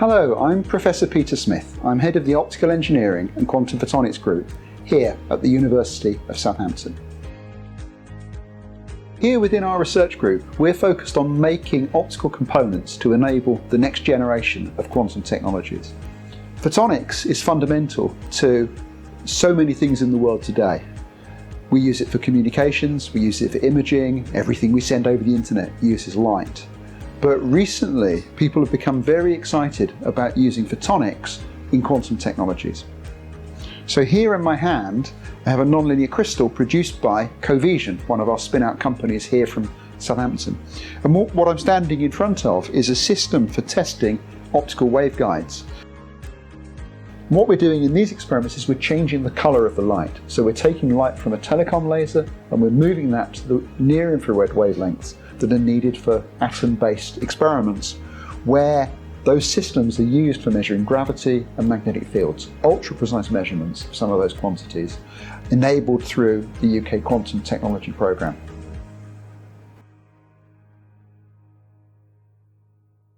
Hello, I'm Professor Peter Smith. I'm head of the Optical Engineering and Quantum Photonics Group here at the University of Southampton. Here within our research group, we're focused on making optical components to enable the next generation of quantum technologies. Photonics is fundamental to so many things in the world today. We use it for communications, we use it for imaging, everything we send over the internet uses light. But recently, people have become very excited about using photonics in quantum technologies. So here in my hand, I have a nonlinear crystal produced by Covesion, one of our spin-out companies here from Southampton. And what I'm standing in front of is a system for testing optical waveguides. What we're doing in these experiments is we're changing the colour of the light. So we're taking light from a telecom laser and we're moving that to the near infrared wavelengths that are needed for atom-based experiments, where those systems are used for measuring gravity and magnetic fields, ultra-precise measurements of some of those quantities, enabled through the UK Quantum Technology Programme.